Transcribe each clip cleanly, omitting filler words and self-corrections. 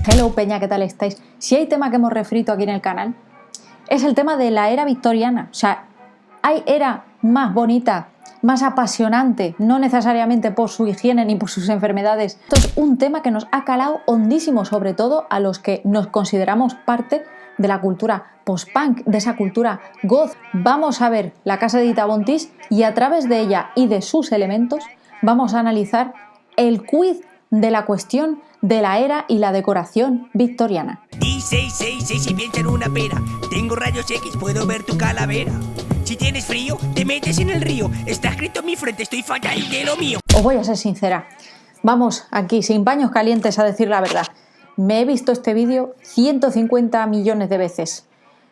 Hello Peña, ¿qué tal estáis? Si hay tema que hemos refrito aquí en el canal, es el tema de la era victoriana. O sea, ¿hay era más bonita, más apasionante, no necesariamente por su higiene ni por sus enfermedades? Esto es un tema que nos ha calado hondísimo, sobre todo a los que nos consideramos parte de la cultura post-punk, de esa cultura goth. Vamos a ver la casa de Dita Von Teese y a través de ella y de sus elementos vamos a analizar el quiz de la cuestión de la era y la decoración victoriana. D666 y piensa en una pera. Tengo rayos X, puedo ver tu calavera. Si tienes frío, te metes en el río. Está escrito en mi frente, estoy fatal de lo mío. Os voy a ser sincera. Vamos aquí, sin paños calientes, a decir la verdad. Me he visto este vídeo 150 millones de veces.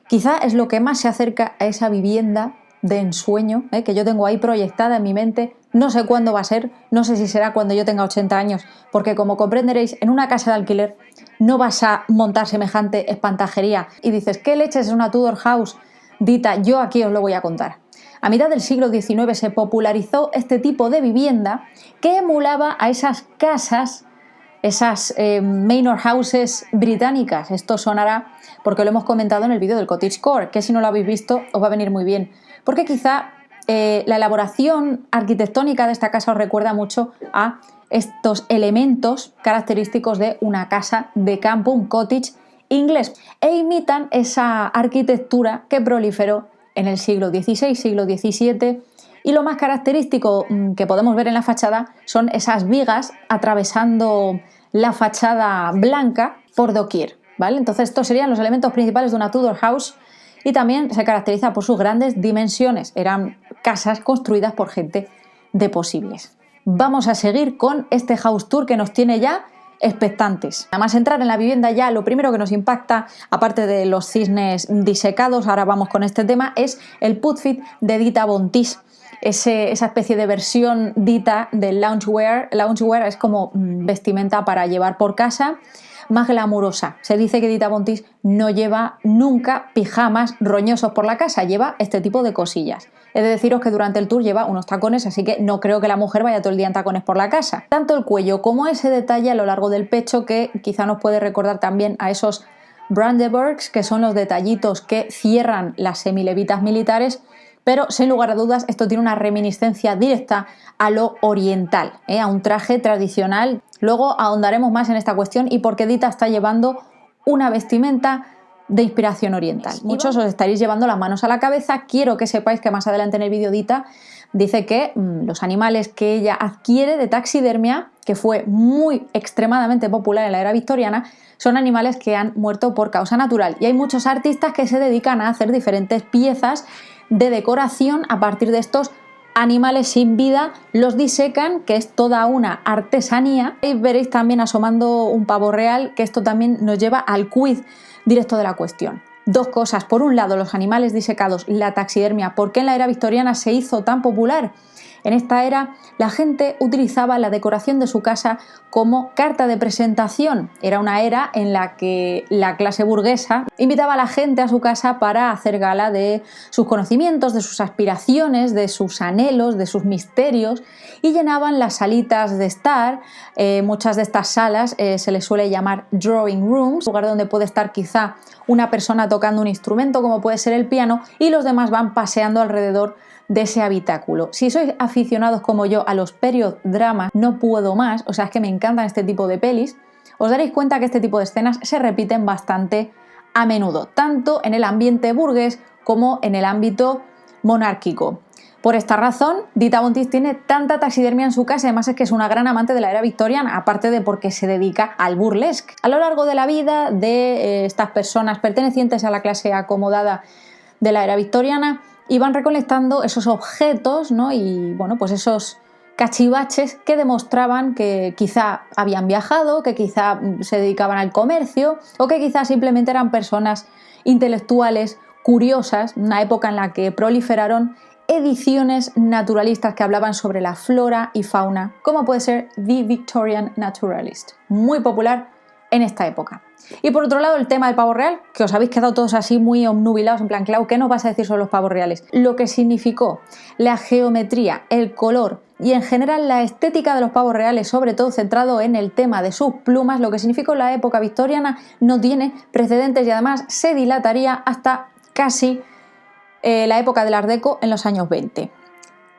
Quizá es lo que más se acerca a esa vivienda de ensueño que yo tengo ahí proyectada en mi mente. No sé cuándo va a ser, no sé si será cuando yo tenga 80 años, porque como comprenderéis, en una casa de alquiler no vas a montar semejante espantajería. Y dices, ¿qué leches es una Tudor House? Dita, yo aquí os lo voy a contar. A mitad del siglo XIX se popularizó este tipo de vivienda que emulaba a esas casas, esas manor houses británicas. Esto sonará porque lo hemos comentado en el vídeo del cottagecore, que si no lo habéis visto os va a venir muy bien, porque quizá la elaboración arquitectónica de esta casa os recuerda mucho a estos elementos característicos de una casa de campo, un cottage inglés, e imitan esa arquitectura que proliferó en el siglo XVI, siglo XVII, y lo más característico que podemos ver en la fachada son esas vigas atravesando la fachada blanca por doquier, ¿vale? Entonces estos serían los elementos principales de una Tudor House y también se caracteriza por sus grandes dimensiones. Eran casas construidas por gente de posibles. Vamos a seguir con este house tour que nos tiene ya expectantes. Nada más entrar en la vivienda ya lo primero que nos impacta, aparte de los cisnes disecados, ahora vamos con este tema, es el putfit de Dita Von Teese. Esa especie de versión Dita del loungewear. Loungewear es como vestimenta para llevar por casa, más glamurosa. Se dice que Dita Von Teese no lleva nunca pijamas roñosos por la casa, lleva este tipo de cosillas. He de deciros que durante el tour lleva unos tacones, así que no creo que la mujer vaya todo el día en tacones por la casa. Tanto el cuello como ese detalle a lo largo del pecho que quizá nos puede recordar también a esos Brandenburgs, que son los detallitos que cierran las semilevitas militares, pero sin lugar a dudas esto tiene una reminiscencia directa a lo oriental, a un traje tradicional. Luego ahondaremos más en esta cuestión y por qué Dita está llevando una vestimenta de inspiración oriental. Muchos os estaréis llevando las manos a la cabeza. Quiero que sepáis que más adelante en el vídeo Dita dice que los animales que ella adquiere de taxidermia, que fue muy extremadamente popular en la era victoriana, son animales que han muerto por causa natural. Y hay muchos artistas que se dedican a hacer diferentes piezas de decoración a partir de estos animales sin vida, los disecan, que es toda una artesanía, y veréis también asomando un pavo real, que esto también nos lleva al quiz directo de la cuestión. Dos cosas: por un lado, los animales disecados, la taxidermia. ¿Por qué en la era victoriana se hizo tan popular? En esta era la gente utilizaba la decoración de su casa como carta de presentación. Era una era en la que la clase burguesa invitaba a la gente a su casa para hacer gala de sus conocimientos, de sus aspiraciones, de sus anhelos, de sus misterios, y llenaban las salitas de estar. Muchas de estas salas se les suele llamar drawing rooms, lugar donde puede estar quizá una persona tocando un instrumento como puede ser el piano y los demás van paseando alrededor de ese habitáculo. Si sois aficionados como yo a los period dramas, no puedo más, o sea, es que me encantan este tipo de pelis, os daréis cuenta que este tipo de escenas se repiten bastante a menudo, tanto en el ambiente burgués como en el ámbito monárquico. Por esta razón, Dita Von Teese tiene tanta taxidermia en su casa, además es que es una gran amante de la era victoriana, aparte de porque se dedica al burlesque. A lo largo de la vida de estas personas pertenecientes a la clase acomodada de la era victoriana, iban recolectando esos objetos, ¿no? Y bueno, pues esos cachivaches que demostraban que quizá habían viajado, que quizá se dedicaban al comercio o que quizá simplemente eran personas intelectuales curiosas, una época en la que proliferaron ediciones naturalistas que hablaban sobre la flora y fauna, como puede ser The Victorian Naturalist, muy popular en esta época. Y por otro lado, el tema del pavo real, que os habéis quedado todos así muy obnubilados, en plan, Clau, ¿qué nos vas a decir sobre los pavos reales? Lo que significó la geometría, el color y en general la estética de los pavos reales, sobre todo centrado en el tema de sus plumas, lo que significó la época victoriana no tiene precedentes y además se dilataría hasta casi la época del Art Deco en los años 20.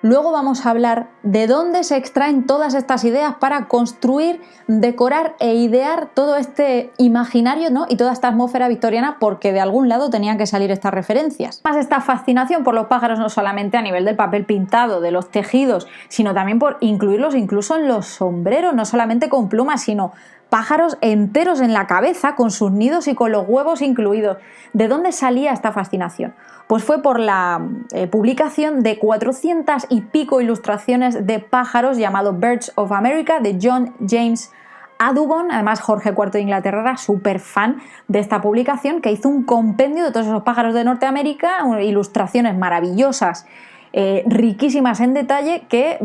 Luego vamos a hablar de dónde se extraen todas estas ideas para construir, decorar e idear todo este imaginario, ¿no? Y toda esta atmósfera victoriana, porque de algún lado tenían que salir estas referencias. Más esta fascinación por los pájaros no solamente a nivel del papel pintado, de los tejidos, sino también por incluirlos incluso en los sombreros, no solamente con plumas, sino pájaros enteros en la cabeza, con sus nidos y con los huevos incluidos. ¿De dónde salía esta fascinación? Pues fue por la publicación de 400 y pico ilustraciones de pájaros llamado Birds of America de John James Audubon. Además, Jorge IV de Inglaterra era súper fan de esta publicación, que hizo un compendio de todos esos pájaros de Norteamérica, ilustraciones maravillosas, riquísimas en detalle, que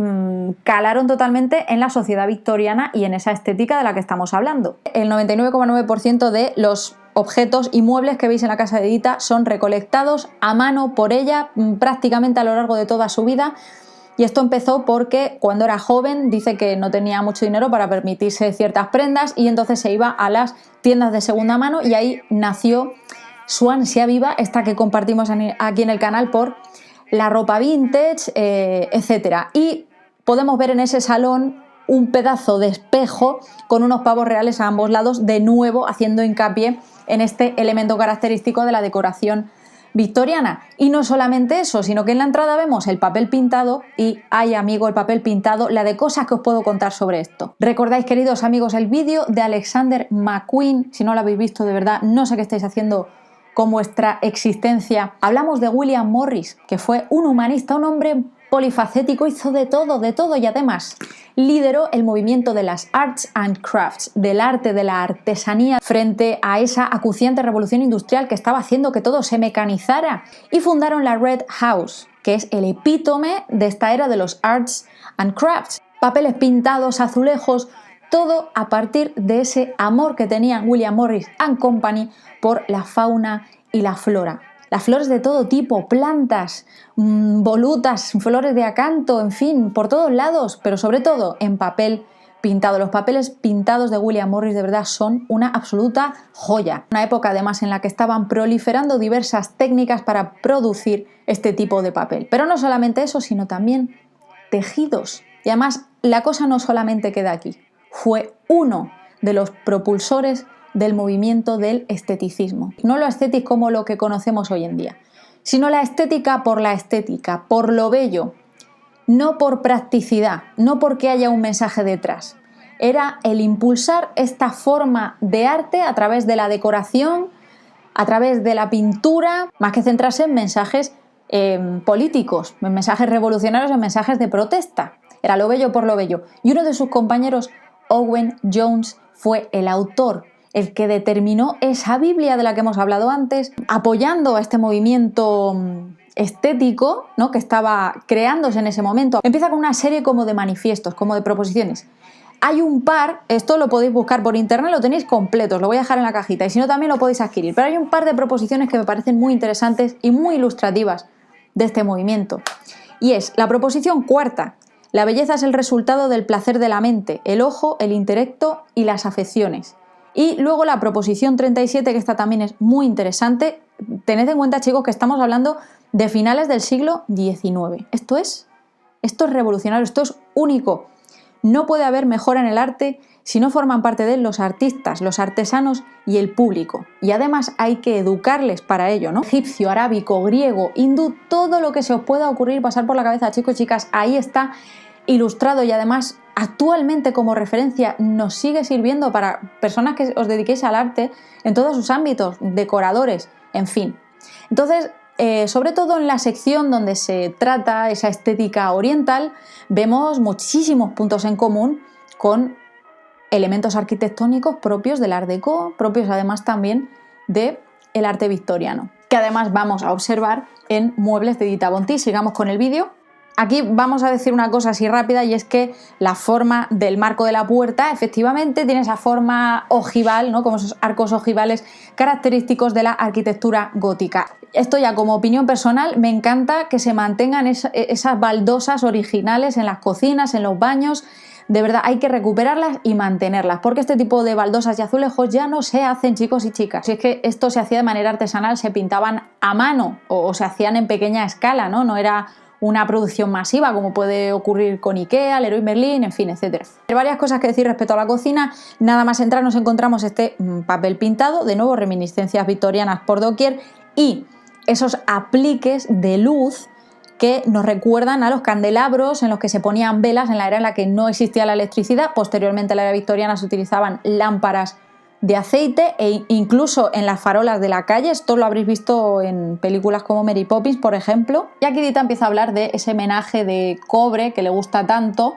calaron totalmente en la sociedad victoriana y en esa estética de la que estamos hablando. El 99,9% de los objetos y muebles que veis en la casa de Edita son recolectados a mano por ella prácticamente a lo largo de toda su vida. Y esto empezó porque cuando era joven dice que no tenía mucho dinero para permitirse ciertas prendas y entonces se iba a las tiendas de segunda mano y ahí nació su ansia viva, esta que compartimos aquí en el canal, por la ropa vintage, etc. Y podemos ver en ese salón un pedazo de espejo con unos pavos reales a ambos lados, de nuevo haciendo hincapié en este elemento característico de la decoración victoriana. Y no solamente eso, sino que en la entrada vemos el papel pintado y, ay amigo, el papel pintado, la de cosas que os puedo contar sobre esto. ¿Recordáis, queridos amigos, el vídeo de Alexander McQueen? Si no lo habéis visto, de verdad, no sé qué estáis haciendo con vuestra existencia. Hablamos de William Morris, que fue un humanista, un hombre polifacético, hizo de todo y además lideró el movimiento de las Arts and Crafts, del arte, de la artesanía, frente a esa acuciante revolución industrial que estaba haciendo que todo se mecanizara, y fundaron la Red House, que es el epítome de esta era de los Arts and Crafts. Papeles pintados, azulejos, todo a partir de ese amor que tenían William Morris and Company por la fauna y la flora. Las flores de todo tipo, plantas, volutas, flores de acanto, en fin, por todos lados, pero sobre todo en papel pintado. Los papeles pintados de William Morris de verdad son una absoluta joya. Una época además en la que estaban proliferando diversas técnicas para producir este tipo de papel. Pero no solamente eso, sino también tejidos. Y además la cosa no solamente queda aquí. Fue uno de los propulsores del movimiento del esteticismo. No lo estético como lo que conocemos hoy en día, sino la estética, por lo bello, no por practicidad, no porque haya un mensaje detrás. Era el impulsar esta forma de arte a través de la decoración, a través de la pintura, más que centrarse en mensajes políticos, en mensajes revolucionarios, en mensajes de protesta. Era lo bello por lo bello. Y uno de sus compañeros, Owen Jones, fue el autor, el que determinó esa Biblia de la que hemos hablado antes, apoyando a este movimiento estético, ¿no?, que estaba creándose en ese momento. Empieza con una serie como de manifiestos, como de proposiciones. Hay un par, esto lo podéis buscar por internet, lo tenéis completo, os lo voy a dejar en la cajita y si no también lo podéis adquirir, pero hay un par de proposiciones que me parecen muy interesantes y muy ilustrativas de este movimiento. Y es la proposición cuarta: la belleza es el resultado del placer de la mente, el ojo, el intelecto y las afecciones. Y luego la proposición 37, que esta también es muy interesante. Tened en cuenta, chicos, que estamos hablando de finales del siglo XIX. Esto es revolucionario, esto es único. No puede haber mejora en el arte si no forman parte de él los artistas, los artesanos y el público. Y además hay que educarles para ello, ¿no? Egipcio, arábico, griego, hindú, todo lo que se os pueda ocurrir pasar por la cabeza, chicos y chicas, ahí está ilustrado y además actualmente como referencia nos sigue sirviendo para personas que os dediquéis al arte en todos sus ámbitos, decoradores, en fin. Entonces, sobre todo en la sección donde se trata esa estética oriental, vemos muchísimos puntos en común con elementos arquitectónicos propios del Art Deco, propios además también del arte victoriano, que además vamos a observar en muebles de Dita Bonty. Sigamos con el vídeo. Aquí vamos a decir una cosa así rápida, y es que la forma del marco de la puerta efectivamente tiene esa forma ojival, ¿no? Como esos arcos ojivales característicos de la arquitectura gótica. Esto ya como opinión personal, me encanta que se mantengan esas baldosas originales en las cocinas, en los baños. De verdad, hay que recuperarlas y mantenerlas, porque este tipo de baldosas y azulejos ya no se hacen, chicos y chicas. Si es que esto se hacía de manera artesanal, se pintaban a mano o se hacían en pequeña escala, ¿no? No era una producción masiva como puede ocurrir con Ikea, Leroy Merlin, en fin, etc. Hay varias cosas que decir respecto a la cocina. Nada más entrar nos encontramos este papel pintado, de nuevo reminiscencias victorianas por doquier, y esos apliques de luz que nos recuerdan a los candelabros en los que se ponían velas en la era en la que no existía la electricidad. Posteriormente, en la era victoriana, se utilizaban lámparas de aceite, e incluso en las farolas de la calle. Esto lo habréis visto en películas como Mary Poppins, por ejemplo. Y aquí Dita empieza a hablar de ese menaje de cobre que le gusta tanto.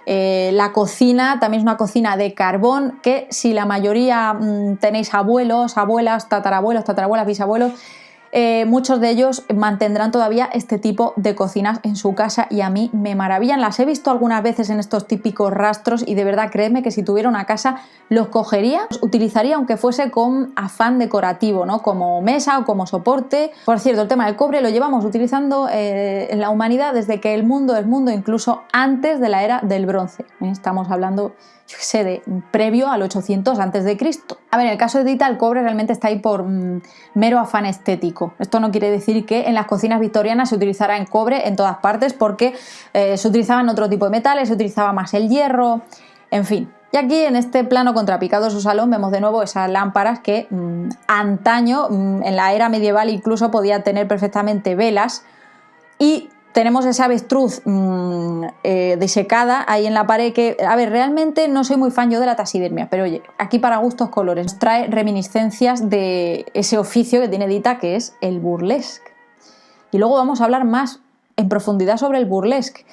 La cocina también es una cocina de carbón, que si la mayoría tenéis abuelos, abuelas, tatarabuelos, tatarabuelas, bisabuelos, muchos de ellos mantendrán todavía este tipo de cocinas en su casa, y a mí me maravillan. Las he visto algunas veces en estos típicos rastros y de verdad, créeme que si tuviera una casa los cogería, los utilizaría aunque fuese con afán decorativo, ¿no? Como mesa o como soporte. Por cierto, el tema del cobre lo llevamos utilizando en la humanidad desde que el mundo es mundo, incluso antes de la era del bronce. Estamos hablando, yo qué sé, de previo al 800 a.C. A ver, en el caso de Dita, el cobre realmente está ahí por mero afán estético. Esto no quiere decir que en las cocinas victorianas se utilizara en cobre en todas partes, porque se utilizaban otro tipo de metales, se utilizaba más el hierro, en fin. Y aquí en este plano contrapicado de su salón vemos de nuevo esas lámparas que antaño, en la era medieval incluso, podía tener perfectamente velas, y tenemos esa avestruz disecada ahí en la pared que, a ver, realmente no soy muy fan yo de la taxidermia, pero oye, aquí para gustos colores. Nos trae reminiscencias de ese oficio que tiene Dita, que es el burlesque. Y luego vamos a hablar más en profundidad sobre el burlesque.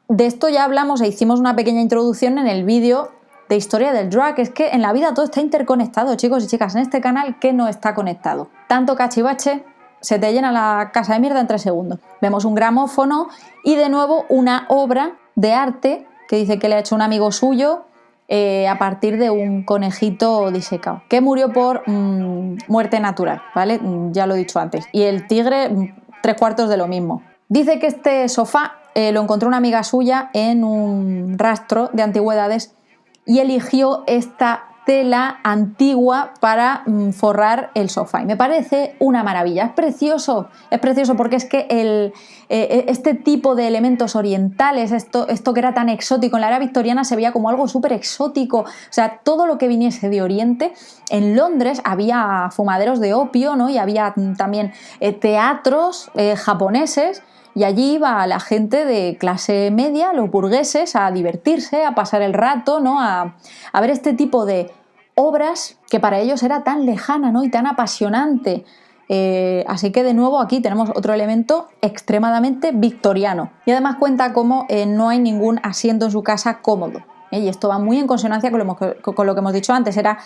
De esto ya hablamos e hicimos una pequeña introducción en el vídeo de historia del drag. Es que en la vida todo está interconectado, chicos y chicas. En este canal, ¿qué no está conectado? Tanto cachivache, se te llena la casa de mierda en 3 segundos. Vemos un gramófono y de nuevo una obra de arte que dice que le ha hecho un amigo suyo a partir de un conejito disecado, que murió por muerte natural, ¿vale? Ya lo he dicho antes. Y el tigre, 3/4 de lo mismo. Dice que este sofá lo encontró una amiga suya en un rastro de antigüedades y eligió esta tela antigua para forrar el sofá, y me parece una maravilla. Es precioso porque es que este tipo de elementos orientales, esto que era tan exótico en la era victoriana, se veía como algo súper exótico. O sea, todo lo que viniese de Oriente. En Londres había fumaderos de opio, ¿no? Y había también teatros japoneses, y allí iba la gente de clase media, los burgueses, a divertirse, a pasar el rato, ¿no? A ver este tipo de obras que para ellos era tan lejana, ¿no? Y tan apasionante. Así que de nuevo aquí tenemos otro elemento extremadamente victoriano. Y además cuenta cómo no hay ningún asiento en su casa cómodo. Y esto va muy en consonancia con lo que hemos dicho antes. Era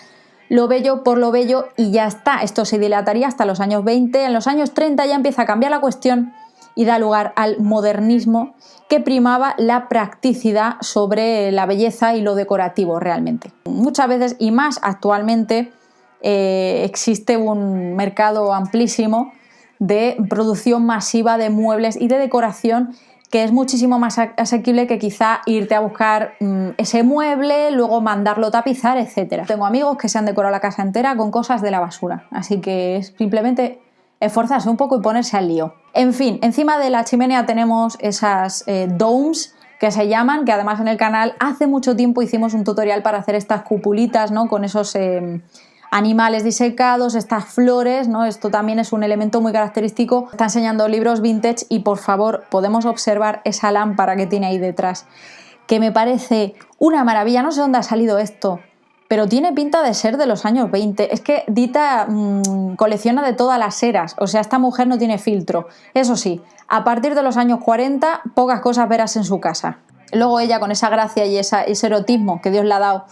lo bello por lo bello y ya está. Esto se dilataría hasta los años 20. En los años 30 ya empieza a cambiar la cuestión y da lugar al modernismo, que primaba la practicidad sobre la belleza y lo decorativo realmente. Muchas veces, y más actualmente, existe un mercado amplísimo de producción masiva de muebles y de decoración, que es muchísimo más asequible que quizá irte a buscar ese mueble, luego mandarlo tapizar, etc. Tengo amigos que se han decorado la casa entera con cosas de la basura, así que es simplemente esforzarse un poco y ponerse al lío. En fin, encima de la chimenea tenemos esas domes que se llaman, que además en el canal hace mucho tiempo hicimos un tutorial para hacer estas cupulitas, ¿no? Con esos animales disecados, estas flores, ¿no? Esto también es un elemento muy característico. Está enseñando libros vintage y por favor podemos observar esa lámpara que tiene ahí detrás, que me parece una maravilla. No sé dónde ha salido esto, pero tiene pinta de ser de los años 20. Es que Dita colecciona de todas las eras, o sea, esta mujer no tiene filtro. Eso sí, a partir de los años 40, pocas cosas verás en su casa. Luego ella, con esa gracia y ese erotismo que Dios le ha dado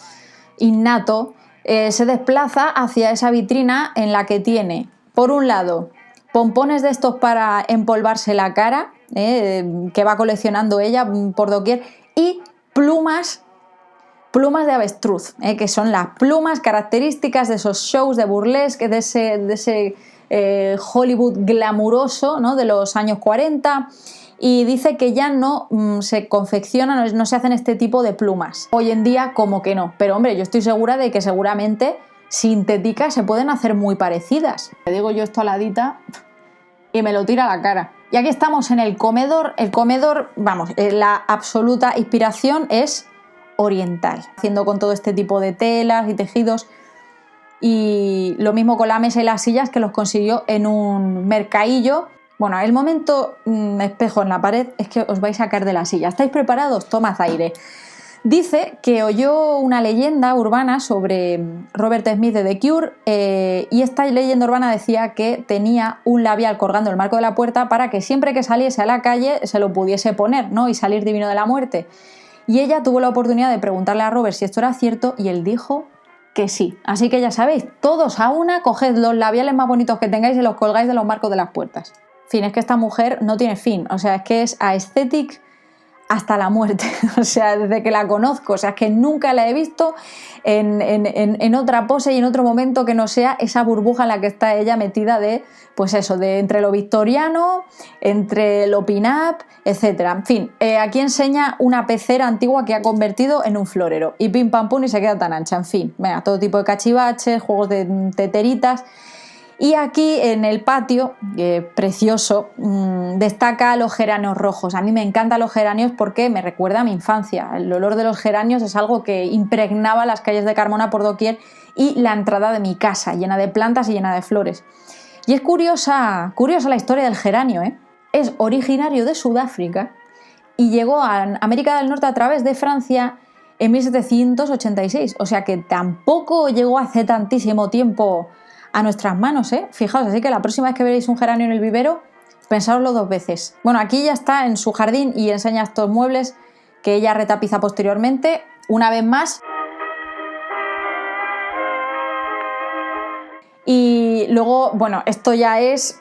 innato, se desplaza hacia esa vitrina en la que tiene, por un lado, pompones de estos para empolvarse la cara, que va coleccionando ella por doquier, y plumas de avestruz, que son las plumas características de esos shows de burlesque, de ese Hollywood glamuroso, ¿no?, de los años 40, y dice que ya no se confeccionan, no se hacen este tipo de plumas. Hoy en día como que no, pero hombre, yo estoy segura de que seguramente sintéticas se pueden hacer muy parecidas. Le digo yo esto a la Dita y me lo tira a la cara. Y aquí estamos en el comedor. El comedor, vamos, la absoluta inspiración es oriental, haciendo con todo este tipo de telas y tejidos, y lo mismo con la mesa y las sillas, que los consiguió en un mercadillo. Bueno, el momento espejo en la pared es que os vais a caer de la silla. ¿Estáis preparados? Tomad aire. Dice que oyó una leyenda urbana sobre Robert Smith de The Cure, y esta leyenda urbana decía que tenía un labial colgando en el marco de la puerta para que siempre que saliese a la calle se lo pudiese poner, ¿no?, y salir divino de la muerte. Y ella tuvo la oportunidad de preguntarle a Robert si esto era cierto, y él dijo que sí. Así que ya sabéis, todos a una, coged los labiales más bonitos que tengáis y los colgáis de los marcos de las puertas. En fin, es que esta mujer no tiene fin, o sea, es que es aesthetic hasta la muerte, o sea, desde que la conozco, o sea, es que nunca la he visto en otra pose y en otro momento que no sea esa burbuja en la que está ella metida de, pues eso, de entre lo victoriano, entre lo pin-up, etc. En fin, aquí enseña una pecera antigua que ha convertido en un florero, y pim pam pum y se queda tan ancha. En fin, venga, todo tipo de cachivaches, juegos de teteritas. Y aquí en el patio, precioso, destaca los geranios rojos. A mí me encantan los geranios porque me recuerda a mi infancia. El olor de los geranios es algo que impregnaba las calles de Carmona por doquier, y la entrada de mi casa, llena de plantas y llena de flores. Y es curiosa la historia del geranio, ¿eh? Es originario de Sudáfrica y llegó a América del Norte a través de Francia en 1786. O sea que tampoco llegó hace tantísimo tiempo a nuestras manos, ¿eh? Fijaos, así que la próxima vez que veréis un geranio en el vivero, pensadlo dos veces. Bueno, aquí ya está en su jardín y enseña estos muebles que ella retapiza posteriormente. Una vez más. Y luego, bueno, esto ya es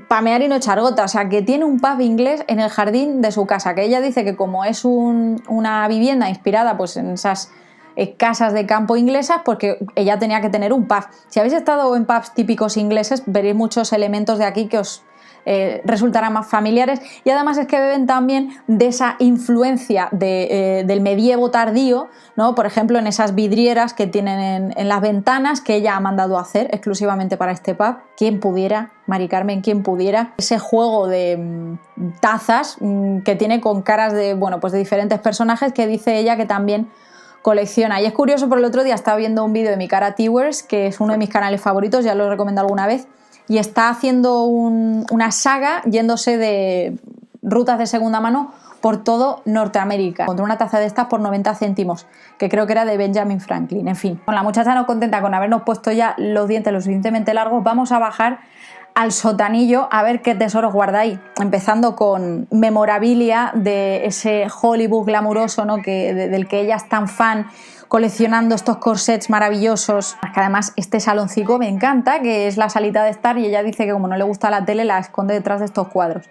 pamear y no echar gota, o sea, que tiene un pub inglés en el jardín de su casa, que ella dice que como es una vivienda inspirada pues en esas casas de campo inglesas, porque ella tenía que tener un pub. Si habéis estado en pubs típicos ingleses, veréis muchos elementos de aquí que os resultarán más familiares, y además es que beben también de esa influencia del medievo tardío, ¿no? Por ejemplo, en esas vidrieras que tienen en las ventanas, que ella ha mandado hacer exclusivamente para este pub. ¿Quién pudiera, Mari Carmen, quién pudiera? Ese juego de tazas que tiene con caras de, bueno, pues de diferentes personajes, que dice ella que también colecciona. Y es curioso, por el otro día estaba viendo un vídeo de Mi Cara Towers, que es uno de mis canales favoritos, ya lo he recomendado alguna vez, y está haciendo una saga yéndose de rutas de segunda mano por todo Norteamérica. Encontré una taza de estas por 90 céntimos, que creo que era de Benjamin Franklin. En fin, con la muchacha no contenta con habernos puesto ya los dientes lo suficientemente largos, vamos a bajar al sotanillo a ver qué tesoros guarda ahí, empezando con memorabilia de ese Hollywood glamuroso, ¿no?, del que ella es tan fan, coleccionando estos corsets maravillosos. Que además este saloncito me encanta, que es la salita de estar, y ella dice que como no le gusta la tele la esconde detrás de estos cuadros.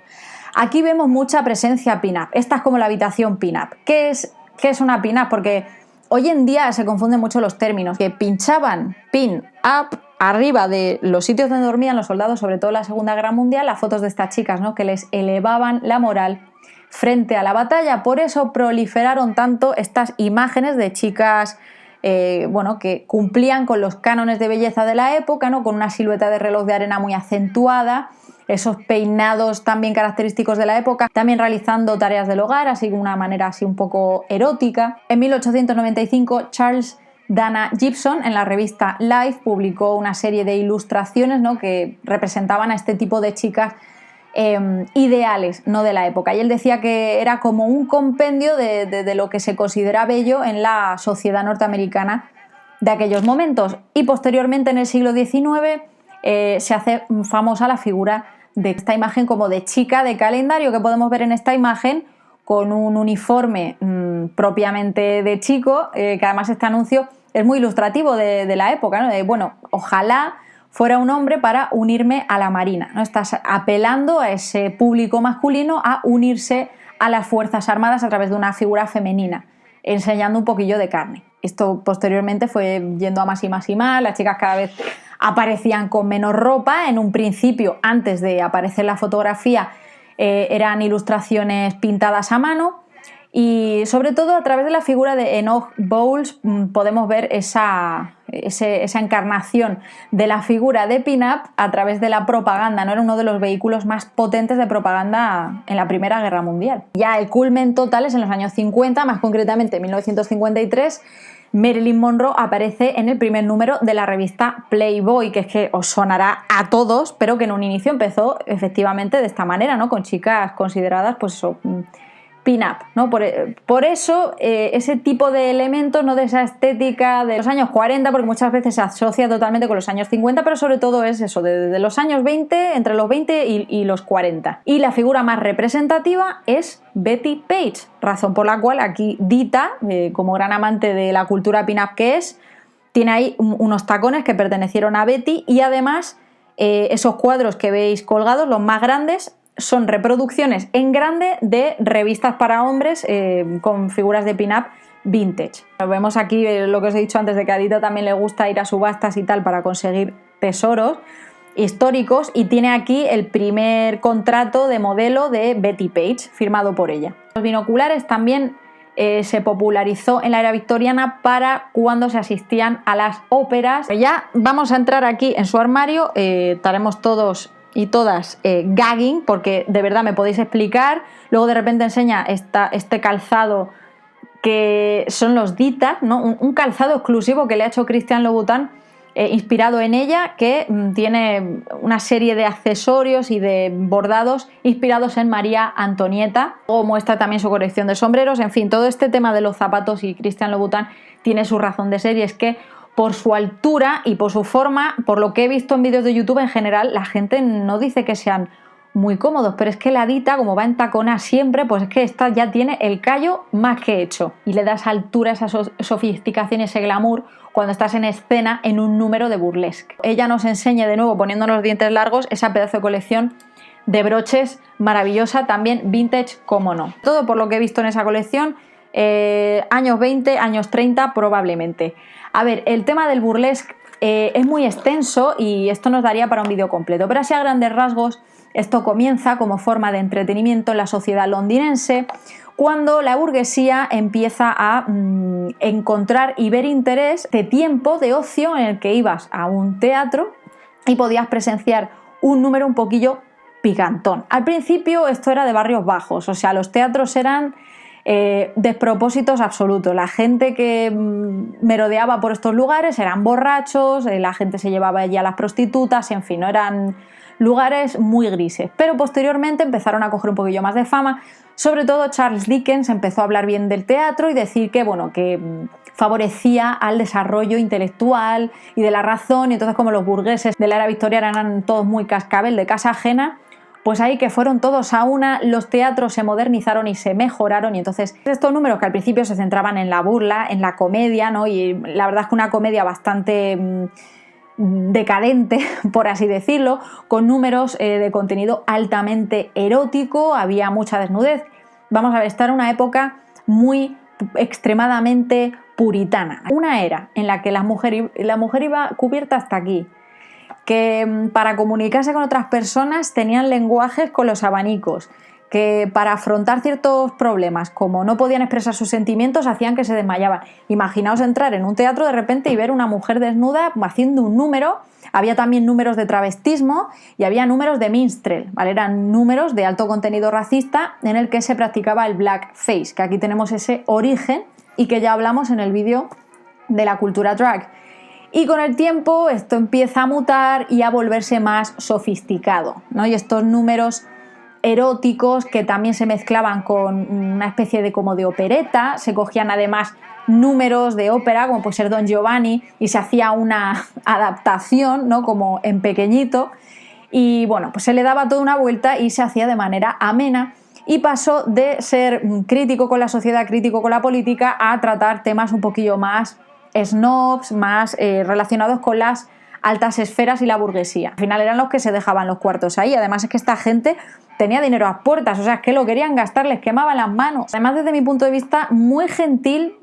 Aquí vemos mucha presencia pin-up. Esta es como la habitación pin-up. ¿Qué es una pin-up? Porque hoy en día se confunden mucho los términos, que pinchaban pin-up arriba de los sitios donde dormían los soldados, sobre todo en la Segunda Guerra Mundial, las fotos de estas chicas, ¿no?, que les elevaban la moral frente a la batalla. Por eso proliferaron tanto estas imágenes de chicas bueno, que cumplían con los cánones de belleza de la época, ¿no?, con una silueta de reloj de arena muy acentuada, esos peinados también característicos de la época, también realizando tareas del hogar, así de una manera así un poco erótica. En 1895, Charles Dana Gibson, en la revista Life, publicó una serie de ilustraciones, ¿no?, que representaban a este tipo de chicas ideales, ¿no?, de la época, y él decía que era como un compendio de lo que se considera bello en la sociedad norteamericana de aquellos momentos. Y posteriormente, en el siglo XIX, se hace famosa la figura de esta imagen como de chica de calendario, que podemos ver en esta imagen con un uniforme propiamente de chico, que además este anuncio es muy ilustrativo de la época, ¿no? Bueno, ojalá fuera un hombre para unirme a la Marina, ¿no? Estás apelando a ese público masculino a unirse a las Fuerzas Armadas a través de una figura femenina, enseñando un poquillo de carne. Esto posteriormente fue yendo a más y más y más, las chicas cada vez aparecían con menos ropa. En un principio, antes de aparecer la fotografía, eran ilustraciones pintadas a mano, y sobre todo a través de la figura de Enoch Bowles podemos ver esa encarnación de la figura de pin-up a través de la propaganda, ¿no? Era uno de los vehículos más potentes de propaganda en la Primera Guerra Mundial. Ya el culmen total es en los años 50, más concretamente en 1953, Marilyn Monroe aparece en el primer número de la revista Playboy, que es que os sonará a todos, pero que en un inicio empezó efectivamente de esta manera, ¿no? Con chicas consideradas, pues eso, pin-up, ¿no? Por eso ese tipo de elementos, ¿no? De esa estética de los años 40, porque muchas veces se asocia totalmente con los años 50, pero sobre todo es eso, de los años 20, entre los 20 y los 40. Y la figura más representativa es Betty Page, razón por la cual aquí Dita, como gran amante de la cultura pin-up que es, tiene ahí unos tacones que pertenecieron a Betty, y además esos cuadros que veis colgados, los más grandes, son reproducciones en grande de revistas para hombres con figuras de pin-up vintage. Vemos aquí lo que os he dicho antes, de que a Dita también le gusta ir a subastas y tal para conseguir tesoros históricos, y tiene aquí el primer contrato de modelo de Betty Page firmado por ella. Los binoculares también se popularizó en la era victoriana para cuando se asistían a las óperas. Ya vamos a entrar aquí en su armario, estaremos todos y todas gagging, porque de verdad me podéis explicar. Luego de repente enseña este calzado que son los Dita, ¿no? Un calzado exclusivo que le ha hecho Christian Louboutin, inspirado en ella, que tiene una serie de accesorios y de bordados inspirados en María Antonieta. Luego muestra también su colección de sombreros. En fin, todo este tema de los zapatos y Christian Louboutin tiene su razón de ser, y es que por su altura y por su forma, por lo que he visto en vídeos de YouTube en general, la gente no dice que sean muy cómodos, pero es que la Dita, como va en tacona siempre, pues es que esta ya tiene el callo más que hecho, y le da esa altura, esa sofisticación, ese glamour cuando estás en escena en un número de burlesque. Ella nos enseña de nuevo, poniéndonos los dientes largos, esa pedazo de colección de broches maravillosa, también vintage, como no. Todo por lo que he visto en esa colección, años 20, años 30 probablemente. A ver, el tema del burlesque es muy extenso y esto nos daría para un vídeo completo, pero así a grandes rasgos esto comienza como forma de entretenimiento en la sociedad londinense, cuando la burguesía empieza a encontrar y ver interés de tiempo de ocio en el que ibas a un teatro y podías presenciar un número un poquillo picantón. Al principio esto era de barrios bajos, o sea, los teatros eran despropósitos absolutos. La gente que merodeaba por estos lugares eran borrachos, la gente se llevaba allí a las prostitutas, en fin, no eran lugares muy grises. Pero posteriormente empezaron a coger un poquillo más de fama. Sobre todo Charles Dickens empezó a hablar bien del teatro y decir que, bueno, que favorecía al desarrollo intelectual y de la razón, y entonces, como los burgueses de la era victoriana eran todos muy cascabel de casa ajena, pues ahí que fueron todos a una, los teatros se modernizaron y se mejoraron, y entonces estos números que al principio se centraban en la burla, en la comedia, ¿no? Y la verdad es que una comedia bastante decadente, por así decirlo, con números de contenido altamente erótico, había mucha desnudez. Vamos a ver, esta era una época muy extremadamente puritana, una era en la que la mujer iba cubierta hasta aquí, que para comunicarse con otras personas tenían lenguajes con los abanicos, que para afrontar ciertos problemas, como no podían expresar sus sentimientos, hacían que se desmayaban. Imaginaos entrar en un teatro de repente y ver una mujer desnuda haciendo un número. Había también números de travestismo y había números de minstrel, ¿vale? Eran números de alto contenido racista en el que se practicaba el blackface, que aquí tenemos ese origen y que ya hablamos en el vídeo de la cultura drag. Y con el tiempo esto empieza a mutar y a volverse más sofisticado, ¿no? Y estos números eróticos que también se mezclaban con una especie de como de opereta, se cogían además números de ópera como puede ser Don Giovanni y se hacía una adaptación, ¿no? Como en pequeñito, y bueno, pues se le daba toda una vuelta y se hacía de manera amena, y pasó de ser crítico con la sociedad, crítico con la política, a tratar temas un poquillo más snobs, más relacionados con las altas esferas y la burguesía. Al final eran los que se dejaban los cuartos ahí. Además es que esta gente tenía dinero a las puertas, o sea, es que lo querían gastar, les quemaban las manos. Además, desde mi punto de vista, muy gentil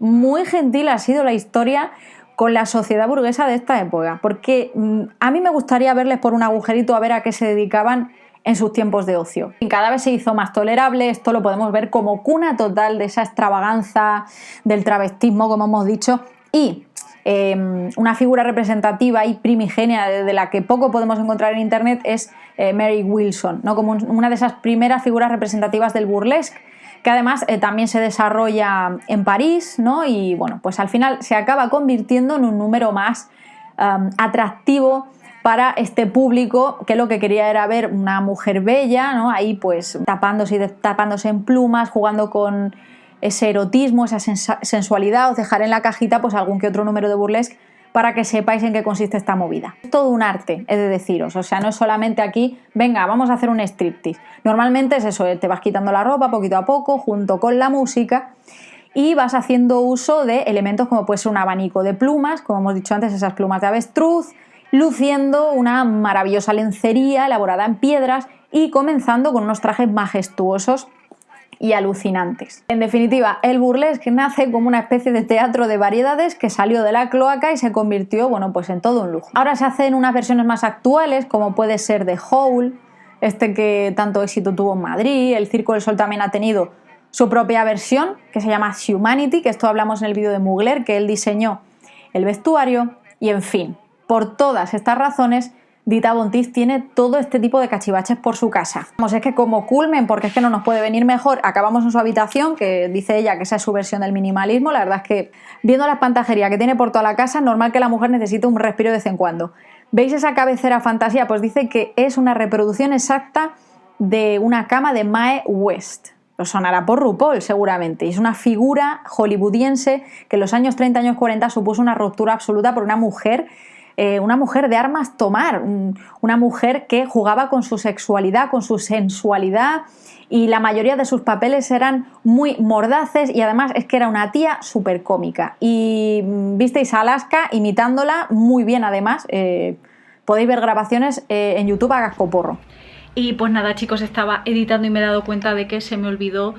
ha sido la historia con la sociedad burguesa de esta época, porque a mí me gustaría verles por un agujerito a ver a qué se dedicaban en sus tiempos de ocio. Y cada vez se hizo más tolerable, esto lo podemos ver como cuna total de esa extravaganza, del travestismo, como hemos dicho, y una figura representativa y primigenia de la que poco podemos encontrar en internet es Mary Wilson, ¿no? Como una de esas primeras figuras representativas del burlesque, que además también se desarrolla en París, ¿no? Y bueno, pues al final se acaba convirtiendo en un número más atractivo para este público que lo que quería era ver una mujer bella, ¿no? Ahí pues tapándose y destapándose en plumas, jugando con ese erotismo, esa sensualidad. Os dejaré en la cajita pues algún que otro número de burlesque para que sepáis en qué consiste esta movida. Es todo un arte, he de deciros, o sea, no es solamente aquí, venga, vamos a hacer un striptease. Normalmente es eso, te vas quitando la ropa poquito a poco, junto con la música, y vas haciendo uso de elementos como puede ser un abanico de plumas, como hemos dicho antes, esas plumas de avestruz, luciendo una maravillosa lencería elaborada en piedras y comenzando con unos trajes majestuosos y alucinantes. En definitiva, el burlesque nace como una especie de teatro de variedades que salió de la cloaca y se convirtió, bueno, pues en todo un lujo. Ahora se hacen unas versiones más actuales, como puede ser The Howl, este que tanto éxito tuvo en Madrid. El Circo del Sol también ha tenido su propia versión, que se llama Humanity, que esto hablamos en el vídeo de Mugler, que él diseñó el vestuario, y en fin, por todas estas razones, Dita Von Teese tiene todo este tipo de cachivaches por su casa. Vamos, es que como culmen, porque es que no nos puede venir mejor, acabamos en su habitación, que dice ella que esa es su versión del minimalismo. La verdad es que viendo la espantajería que tiene por toda la casa, es normal que la mujer necesite un respiro de vez en cuando. ¿Veis esa cabecera fantasía? Pues dice que es una reproducción exacta de una cama de Mae West. Lo sonará por RuPaul seguramente. Y es una figura hollywoodiense que en los años 30, años 40 supuso una ruptura absoluta por una mujer de armas tomar, una mujer que jugaba con su sexualidad, con su sensualidad, y la mayoría de sus papeles eran muy mordaces, y además es que era una tía súper cómica. Y visteis a Alaska imitándola muy bien además. Podéis ver grabaciones en YouTube a cascoporro. Y pues nada, chicos, estaba editando y me he dado cuenta de que se me olvidó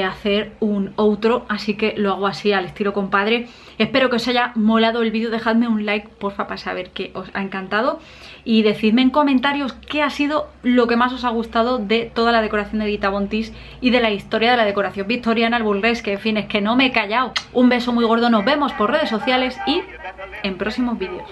hacer un outro, así que lo hago así al estilo compadre. Espero que os haya molado el vídeo, dejadme un like porfa para saber que os ha encantado y decidme en comentarios qué ha sido lo que más os ha gustado de toda la decoración de Dita Von Teese y de la historia de la decoración victoriana, el burlesque, en fin, es que no me he callado. Un beso muy gordo, nos vemos por redes sociales y en próximos vídeos.